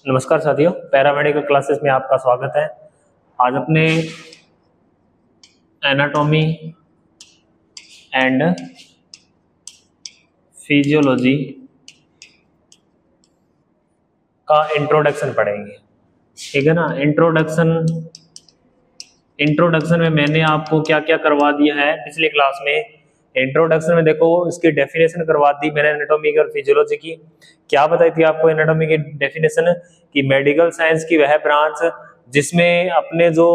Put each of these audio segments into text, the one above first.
नमस्कार साथियों, paramedical classes में आपका स्वागत है। आज अपने एनाटॉमी एंड फिजियोलॉजी का इंट्रोडक्शन पढ़ेंगे, ठीक है ना। इंट्रोडक्शन में मैंने आपको क्या क्या करवा दिया है पिछले क्लास में। इंट्रोडक्शन में देखो, इसकी डेफिनेशन करवा दी मैंने एनाटॉमी की और फिजियोलॉजी की। क्या बताई थी आपको एनाटॉमी की डेफिनेशन? कि मेडिकल साइंस की वह ब्रांच जिसमें अपने जो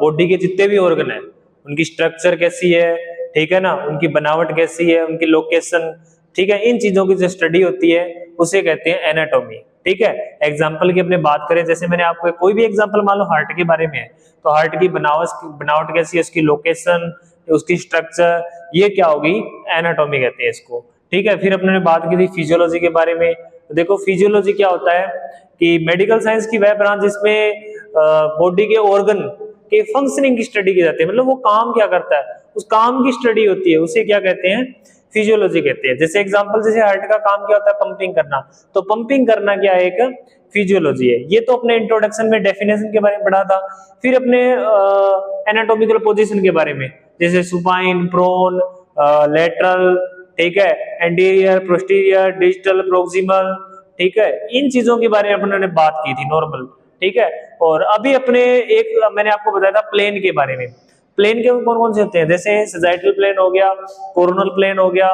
बॉडी के जितने भी ऑर्गन है उनकी स्ट्रक्चर कैसी है, ठीक है ना, उनकी बनावट कैसी है, उनकी लोकेशन, ठीक है, इन चीजों की जो स्टडी होती है उसे कहते हैं एनाटॉमी, ठीक है। एग्जाम्पल की अपने बात करें, जैसे मैंने आपको कोई भी एग्जाम्पल मान लो हार्ट के बारे में है, तो हार्ट की बनावट कैसी है, उसकी लोकेशन, उसकी स्ट्रक्चर, ये क्या होगी, एनाटॉमी कहते हैं इसको, ठीक है। फिर अपने बात की थी फिजियोलॉजी के बारे में। तो देखो फिजियोलॉजी क्या होता है कि मेडिकल साइंस की वह ब्रांच जिसमें बॉडी के ऑर्गन के फंक्शनिंग की स्टडी की जाती है, मतलब वो काम क्या करता है उस काम की स्टडी होती है, उसे क्या कहते हैं, फिजियोलॉजी कहते हैं। जैसे एग्जांपल, जैसे हार्ट का काम क्या होता है, पंपिंग करना, तो पंपिंग करना क्या है, एक फिजियोलॉजी है। ये तो अपने इंट्रोडक्शन में डेफिनेशन के बारे में पढ़ा था। फिर अपने एनाटॉमिकल पोजीशन के बारे में, जैसे सुपाइन, प्रोन, लेटरल, ठीक है, एंटीरियर, पोस्टीरियर, डिजिटल, प्रोक्सिमल, ठीक है, इन चीजों के बारे में अपने बात की थी, नॉर्मल, ठीक है। और अभी अपने एक मैंने आपको बताया था प्लेन के बारे में। प्लेन के कौन कौन से होते हैं, जैसे सैजिटल प्लेन हो गया, कोरोनल प्लेन हो गया,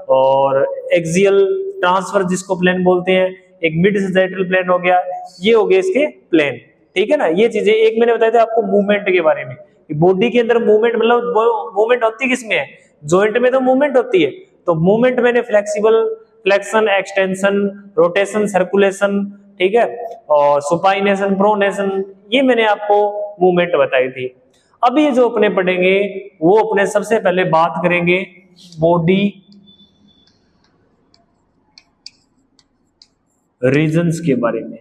और एक्सियल ट्रांसफर जिसको प्लेन बोलते हैं, एक मिड सैजिटल प्लेन हो गया, ये हो गए इसके प्लेन, ठीक है ना। ये चीजें एक मैंने बताया था आपको मूवमेंट के बारे में, बॉडी के अंदर मूवमेंट, मतलब मूवमेंट होती किसमें है, जॉइंट में तो मूवमेंट होती है। तो मूवमेंट मैंने flexible, flexion, extension, rotation, circulation, ठीक है, और सुपाइनेशन, प्रोनेशन, ये मैंने आपको मूवमेंट बताई थी। अभी जो अपने पढ़ेंगे वो अपने सबसे पहले बात करेंगे बॉडी रीजन्स के बारे में,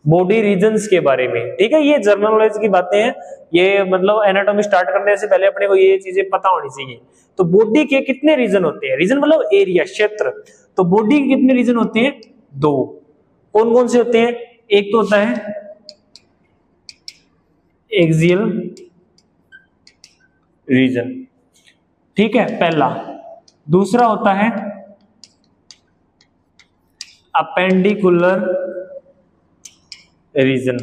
बॉडी रीजन्स के बारे में, ठीक है। ये जनरल नॉलेज की बातें हैं, ये मतलब एनाटॉमी स्टार्ट करने से पहले अपने को ये चीजें पता होनी चाहिए। तो बॉडी के कितने रीजन होते हैं, रीजन मतलब एरिया, क्षेत्र। तो बॉडी के कितने रीजन होते हैं, दो। कौन कौन से होते हैं, एक तो होता है एक्सियल रीजन, ठीक है, पहला। दूसरा होता है अपेंडिकुलर रीजन।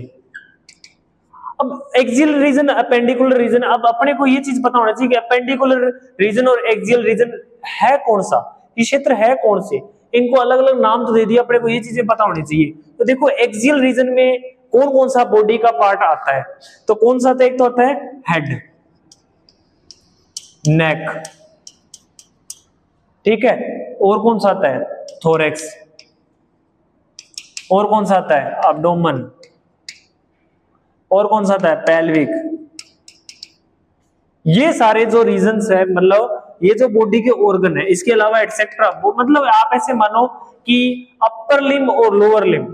अब एक्सियल रीजन, अपेंडिकुलर रीजन, अब अपने को ये चीज पता होना चाहिए कि अपेंडिकुलर रीजन और एक्सियल रीजन है कौन सा, ये क्षेत्र है कौन से, इनको अलग अलग नाम तो दे दिया, अपने को ये चीजें पता होनी चाहिए। तो देखो एक्सियल रीजन में कौन कौन सा बॉडी का पार्ट आता है, तो कौन सा आता है, एक तो आता है हेड, नेक, ठीक है, और कौन सा आता है थोरैक्स, और कौन सा आता है अब्डोमन, और कौन सा आता है पेल्विक। ये सारे जो रीजन्स है, मतलब ये जो बॉडी के ऑर्गन है, इसके अलावा एटसेट्रा, वो मतलब आप ऐसे मानो कि अपर लिम्ब और लोअर लिम्ब,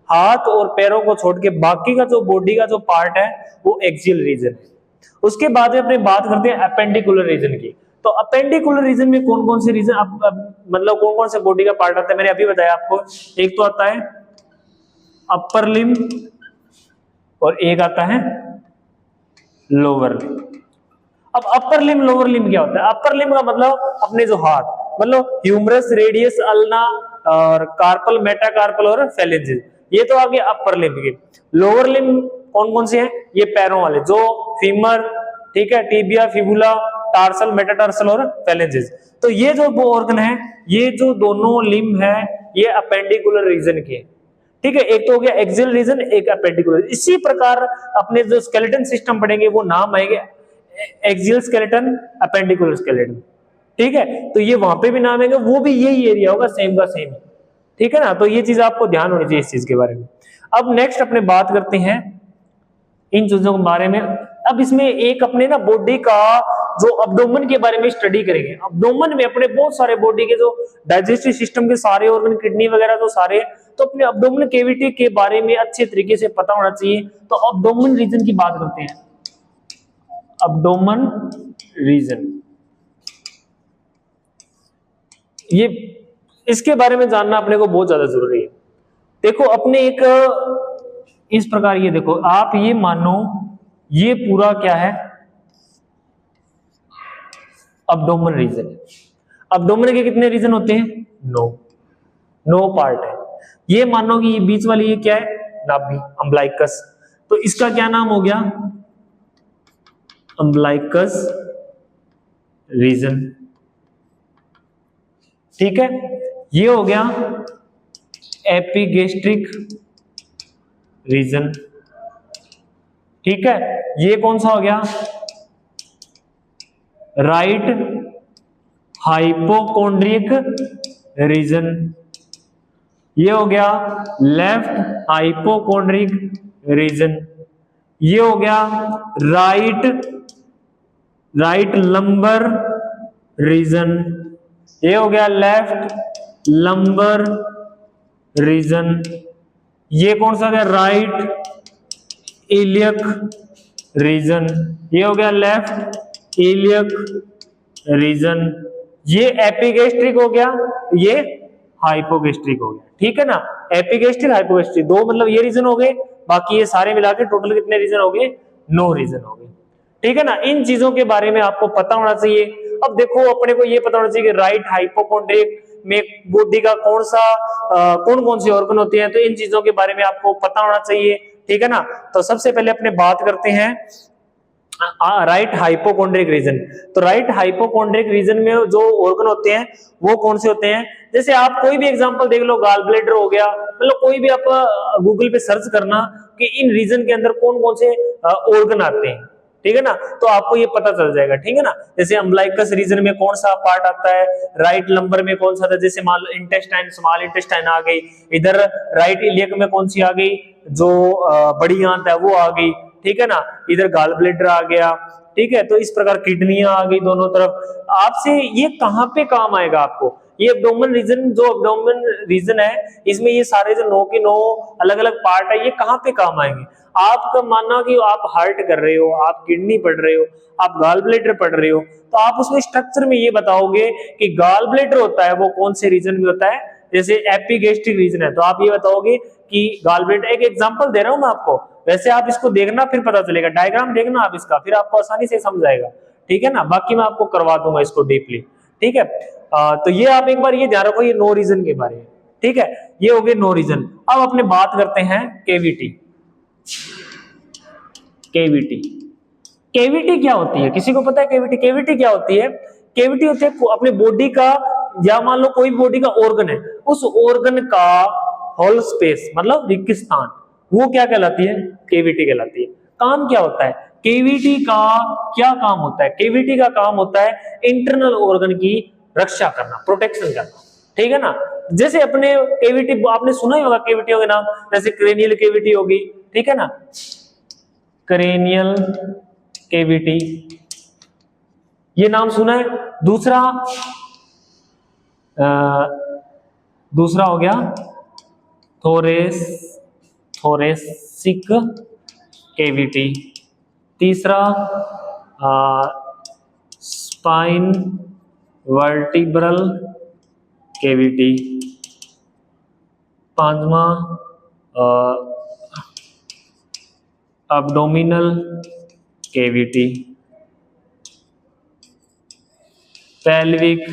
हाथ और पैरों को छोड़ के बाकी का जो बॉडी का जो पार्ट है वो एक्सियल रीजन है। उसके बाद में अपने बात करते हैं अपेंडिकुलर रीजन की। तो अपेंडिकुलर रीजन में कौन कौन से रीजन, मतलब कौन कौन से बॉडी का पार्ट आता है, मैंने अभी बताया आपको। एक तो आता है अपर लिम्ब और एक आता है लोअर लिम्ब। अब अपर लिम्ब लोअर लिम्ब क्या होता है, अपर लिम्ब का मतलब अपने जो हाथ, मतलब ह्यूमरस, रेडियस, अल्ना और कार्पल, मेटाकार्पल और फेलेंजेस, ये तो आगे अपर लिम्ब के। लोअर लिम्ब कौन कौन से हैं, ये पैरों वाले, जो फीमर, ठीक है, टिबिया, फिबुला, टार्सल, मेटाटार्सल और फेलेंजेस। तो ये जो ऑर्गन है, ये जो दोनों लिम्ब है, ये अपेंडिकुलर रीजन के, ठीक है। एक तो हो गया एक्सियल रीजन, एक अपेंडिकुलर। इसी प्रकार अपने जो स्केलेटन सिस्टम पढ़ेंगे वो नाम आएंगे एक्सियल स्केलेटन, अपेंडिकुलर स्केलेटन, ठीक है। तो ये वहां पे भी नाम आएंगे, वो भी यही एरिया होगा, सेम का सेम, ठीक है ना। तो ये चीज आपको ध्यान होनी चाहिए इस चीज के बारे में। अब नेक्स्ट अपने बात करते हैं इन चीजों के बारे में। अब इसमें एक अपने ना बॉडी का जो अब्डोमेन के बारे में स्टडी करेंगे। अब्डोमेन में अपने बहुत सारे बॉडी के जो डाइजेस्टिव सिस्टम के सारे ऑर्गन, किडनी वगैरह जो सारे, तो अपने अब्डोमेन कैविटी के बारे में अच्छे तरीके से पता होना चाहिए। तो अब्डोमेन रीजन की बात करते हैं, अब्डोमेन रीजन, ये इसके बारे में जानना अपने को बहुत ज्यादा जरूरी है। देखो अपने एक इस प्रकार, ये देखो आप ये मानो ये पूरा क्या है, अब्डोमिनल रीजन। अब्डोमिनल के कितने रीजन होते हैं? 9 पार्ट है। ये मानो कि ये बीच वाली ये क्या है, नाभि, अम्बलाइकस। तो इसका क्या नाम हो गया? Umbilicus region. ठीक है, ये हो गया एपिगेस्ट्रिक रीजन। ठीक है, ये कौन सा हो गया? Right hypochondriac region. ये हो गया लेफ्ट हाइपोकोंड्रिक रीजन। ये हो गया राइट लंबर रीजन। ये हो गया लेफ्ट लंबर रीजन। ये कौन सा गया? Right iliac region. ये हो गया लेफ्ट इलियक रीजन। ये एपिगेस्ट्रिक हो गया, ये हाइपोगेस्ट्रिक हो गया। ठीक है ना, एपिगेस्ट्रिक हाइपोगेस्ट्रिक दो मतलब ये रीजन हो गए, बाकी ये सारे मिला के टोटल कितने रीजन हो गए? 9 रीजन हो गए। ठीक है ना, इन चीजों के बारे में आपको पता होना चाहिए। अब देखो अपने को ये पता होना चाहिए कि राइट हाइपोकोंड्रिक में बॉडी का कौन कौन सी ऑर्गन होती है, तो इन चीजों के बारे में आपको पता होना चाहिए। ठीक है ना, तो सबसे पहले अपने बात करते हैं राइट हाइपोकोंड्रिक रीजन। तो राइट हाइपोकोंड्रिक रीजन में जो ऑर्गन होते हैं वो कौन से होते हैं? जैसे आप कोई भी एग्जांपल देख लो, गॉल ब्लैडर हो गया, मतलब कोई भी आप गूगल पे सर्च करना कि इन रीजन के अंदर कौन कौन से ऑर्गन आते हैं। ठीक है ना, तो आपको ये पता चल जाएगा। ठीक है ना, जैसे अम्बलाइकस रीजन में कौन सा पार्ट आता है, राइट लंबर में कौन सा था, जैसे मान लो इंटेस्टाइन, स्मॉल इंटेस्टाइन आ गई, इधर राइट इलियक में कौन सी आ गई, जो बड़ी आंत है वो आ गई। ठीक है ना, इधर गॉल ब्लैडर आ गया। ठीक है, तो इस प्रकार किडनियां आ गई दोनों तरफ। आपसे ये कहां पे काम आएगा आपको? ये एब्डोमेन रीजन, जो एब्डोमेन रीजन है, इसमें ये सारे जो 9 के 9 अलग अलग पार्ट है, ये कहां पे काम आएंगे? आपका मानना कि आप हार्ट कर रहे हो, आप किडनी पढ़ रहे हो, आप गॉल ब्लैडर पढ़ रहे हो, तो आप उसमें स्ट्रक्चर में ये बताओगे कि गॉल ब्लैडर होता है वो कौन से रीजन में होता है। जैसे एपिगेस्ट्रिक रीजन है तो आप ये बताओगे कि गॉल ब्लैडर, एक एग्जांपल दे रहा हूं मैं आपको, वैसे आप इसको देखना फिर पता चलेगा, डायग्राम देखना आप इसका, फिर आपको आसानी से समझ आएगा। ठीक है ना, बाकी मैं आपको करवा दूंगा इसको डीपली। ठीक है, तो ये आप एक बार ये ध्यान रखो, ये 9 रीजन के बारे में। ठीक है, ये हो गए 9 रीजन। अब अपने बात करते हैं केविटी। केविटी, केविटी क्या होती है? किसी को पता है केविटी? केविटी क्या होती है? केविटी होती है अपने बॉडी का, या मान लो कोई बॉडी का ऑर्गन है, उस ऑर्गन का होल स्पेस मतलब रिक्त स्थान, वो क्या कहलाती है? केविटी कहलाती है। काम क्या होता है केविटी का? क्या काम होता है? केविटी का काम होता है इंटरनल ऑर्गन की रक्षा करना, प्रोटेक्शन करना। ठीक है ना, जैसे अपने केविटी आपने सुना ही होगा केविटियों के नाम, जैसे क्रेनियल केविटी होगी। ठीक है ना, क्रेनियल केविटी, ये नाम सुना है। दूसरा हो गया थोरेसिक केविटी। तीसरा स्पाइन वर्टिब्रल केविटी। पांचवा अब्डोमिनल केविटी। Pelvic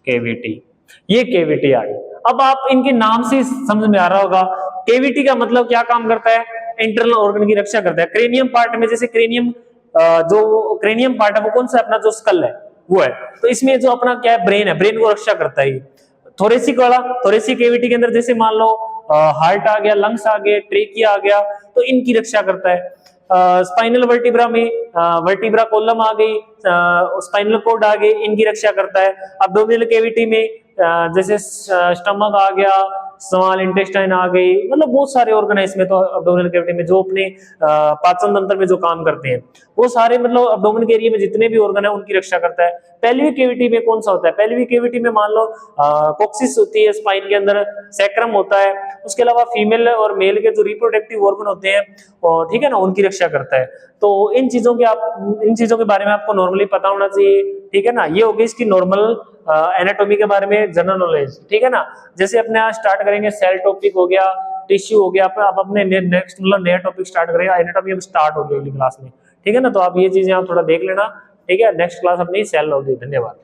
cavity. ये केविटी आ गई। अब आप इनके नाम से समझ में आ रहा होगा केविटी का मतलब क्या काम करता है? इंटरनल ऑर्गन की रक्षा करता है। क्रेनियम पार्ट में, जैसे क्रेनियम जो क्रेनियम पार्ट है वो कौन सा? अपना जो स्कल है वो है, तो इसमें जो अपना क्या है? ब्रेन है, ब्रेन को रक्षा करता है। थोरेसिक वाला, थोरेसिक केविटी के अंदर जैसे मान लो हार्ट आ गया, लंग्स आ गए, ट्रेकिया आ गया, तो इनकी रक्षा करता है। स्पाइनल वर्टिब्रा में वर्टिब्रा कॉलम आ गई, स्पाइनल कॉर्ड आ गई, इनकी रक्षा करता है। अब्डोमिनल केविटी में जैसे स्टमक आ गया, स्मॉल इंटेस्टाइन आ गई, मतलब बहुत सारे ऑर्गन है इसमें। तो अब्डोमिनल कैविटी में जो अपने पाचन तंत्र में जो काम करते हैं वो सारे, मतलब अब्डोमिनल के एरिया में जितने भी ऑर्गन है उनकी रक्षा करता है। पेल्विक कैविटी में कौन सा होता है? पेल्विक कैविटी में मान लो कोक्सिस होती है स्पाइन के अंदर, सैक्रम होता है, उसके अलावा फीमेल और मेल के जो रिप्रोडक्टिव ऑर्गन होते हैं, और ठीक है ना, उनकी रक्षा करता है। तो इन चीजों के बारे में आपको नॉर्मली पता होना चाहिए। ठीक है ना, ये हो गई इसकी नॉर्मल एनाटॉमी के बारे में जनरल नॉलेज, ठीक है ना। जैसे अपने आज स्टार्ट करेंगे सेल टॉपिक हो गया, टिश्यू हो गया, अब अपने नेक्स्ट मतलब नया टॉपिक स्टार्ट करेगा, एनाटॉमी अब स्टार्ट होगी अगली क्लास में, ठीक है ना। तो आप ये चीजें आप थोड़ा देख लेना, ठीक है। नेक्स्ट क्लास अपनी सेल होगी। धन्यवाद।